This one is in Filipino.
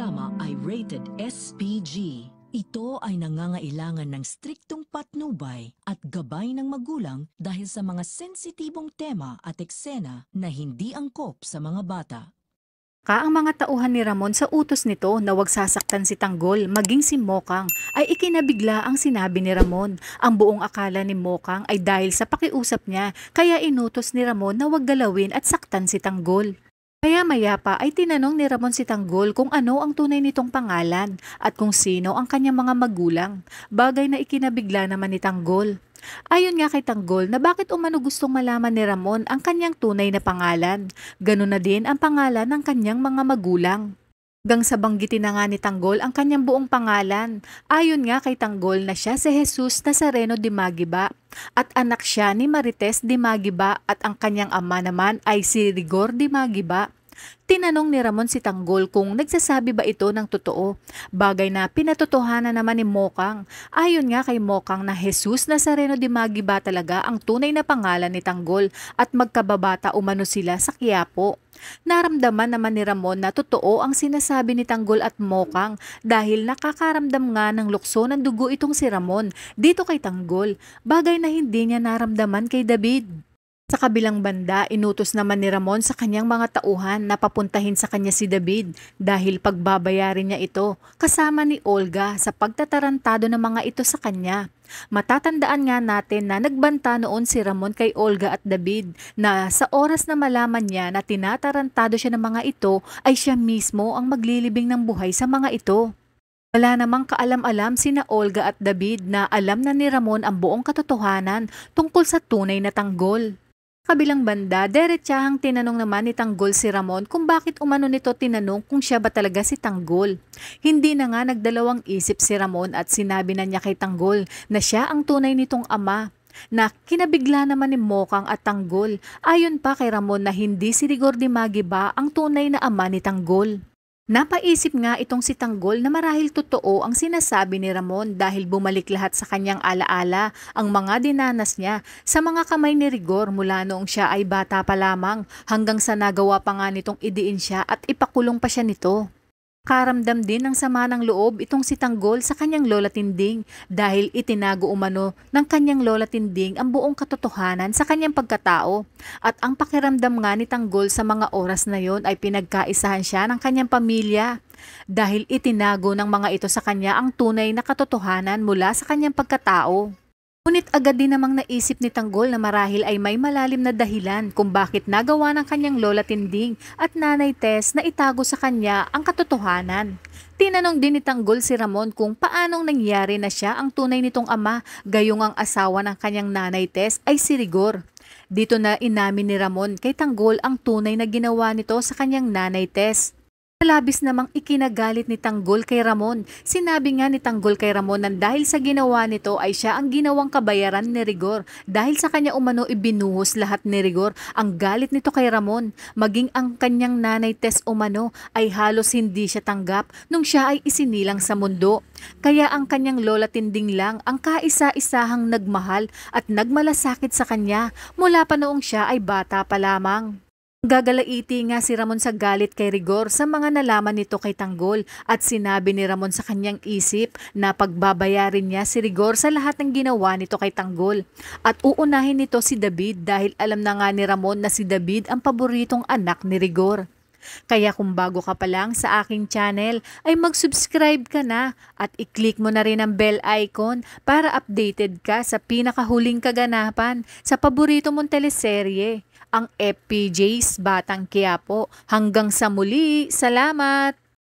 programa ay rated SPG. Ito ay nangangailangan ng striktong patnubay at gabay ng magulang dahil sa mga sensitibong tema at eksena na hindi angkop sa mga bata. Ang mga tauhan ni Ramon sa utos nito na huwag sasaktan si Tanggol maging si Mokang ay ikinabigla ang sinabi ni Ramon. Ang buong akala ni Mokang ay dahil sa pakiusap niya kaya inutos ni Ramon na huwag galawin at saktan si Tanggol. Kaya maya pa ay tinanong ni Ramon si Tanggol kung ano ang tunay nitong pangalan at kung sino ang kanyang mga magulang, bagay na ikinabigla naman ni Tanggol. Ayon nga kay Tanggol na bakit umano gustong malaman ni Ramon ang kanyang tunay na pangalan, ganun na din ang pangalan ng kanyang mga magulang. Hanggang sa banggitin na nga ni Tanggol ang kanyang buong pangalan. Ayon nga kay Tanggol na siya si Jesus Nazareno de Magiba at anak siya ni Marites de Magiba at ang kanyang ama naman ay si Rigor de Magiba. Tinanong ni Ramon si Tanggol kung nagsasabi ba ito ng totoo, bagay na pinatotohanan naman ni Mokang. Ayon nga kay Mokang na Jesus Nazareno de Magiba talaga ang tunay na pangalan ni Tanggol at magkababata umano sila sa Quiapo. Naramdaman naman ni Ramon na totoo ang sinasabi ni Tanggol at Mokang dahil nakakaramdam nga ng lukso ng dugo itong si Ramon dito kay Tanggol, bagay na hindi niya naramdaman kay David. Sa kabilang banda, inutos naman ni Ramon sa kanyang mga tauhan na papuntahin sa kanya si David dahil pagbabayarin niya ito kasama ni Olga sa pagtatarantado ng mga ito sa kanya. Matatandaan nga natin na nagbanta noon si Ramon kay Olga at David na sa oras na malaman niya na tinatarantado siya ng mga ito ay siya mismo ang maglilibing ng buhay sa mga ito. Wala namang kaalam-alam sina Olga at David na alam na ni Ramon ang buong katotohanan tungkol sa tunay na Tanggol. Kabilang banda, diretsahang tinanong naman ni Tanggol si Ramon kung bakit umano nito tinanong kung siya ba talaga si Tanggol. Hindi na nga nagdalawang isip si Ramon at sinabi na niya kay Tanggol na siya ang tunay nitong ama. Na kinabigla naman ni Mokang at Tanggol. Ayon pa kay Ramon na hindi si Rigor de Magiba ang tunay na ama ni Tanggol. Napaisip nga itong si Tanggol na marahil totoo ang sinasabi ni Ramon dahil bumalik lahat sa kanyang alaala ang mga dinanas niya sa mga kamay ni Rigor mula noong siya ay bata pa lamang hanggang sa nagawa pa nga nitong idiin siya at ipakulong pa siya nito. Karamdam din ng sama ng loob itong si Tanggol sa kanyang Lola Tinding dahil itinago umano ng kanyang Lola Tinding ang buong katotohanan sa kanyang pagkatao at ang pakiramdam nga ni Tanggol sa mga oras na yon ay pinagkaisahan siya ng kanyang pamilya dahil itinago ng mga ito sa kanya ang tunay na katotohanan mula sa kanyang pagkatao. Ngunit agad din namang naisip ni Tanggol na marahil ay may malalim na dahilan kung bakit nagawa ng kanyang Lola Tinding at Nanay Tess na itago sa kanya ang katotohanan. Tinanong din ni Tanggol si Ramon kung paanong nangyari na siya ang tunay nitong ama gayong ang asawa ng kanyang Nanay Tess ay si Rigor. Dito na inamin ni Ramon kay Tanggol ang tunay na ginawa nito sa kanyang Nanay Tess. Labis namang ikinagalit ni Tanggol kay Ramon. Sinabi nga ni Tanggol kay Ramon na dahil sa ginawa nito ay siya ang ginawang kabayaran ni Rigor. Dahil sa kanya umano ibinuhos lahat ni Rigor ang galit nito kay Ramon. Maging ang kanyang Nanay Tess umano ay halos hindi siya tanggap nung siya ay isinilang sa mundo. Kaya ang kanyang Lola Tinding lang ang kaisa-isahang nagmahal at nagmalasakit sa kanya mula pa noong siya ay bata pa lamang. Gagalaiti nga si Ramon sa galit kay Rigor sa mga nalaman nito kay Tanggol at sinabi ni Ramon sa kanyang isip na pagbabayarin niya si Rigor sa lahat ng ginawa nito kay Tanggol at uunahin nito si David dahil alam na nga ni Ramon na si David ang paboritong anak ni Rigor. Kaya kung bago ka pa lang sa aking channel ay mag-subscribe ka na at i-click mo na rin ang bell icon para updated ka sa pinakahuling kaganapan sa paborito mong teleserye, ang FPJ's Batang Quiapo. Hanggang sa muli, salamat!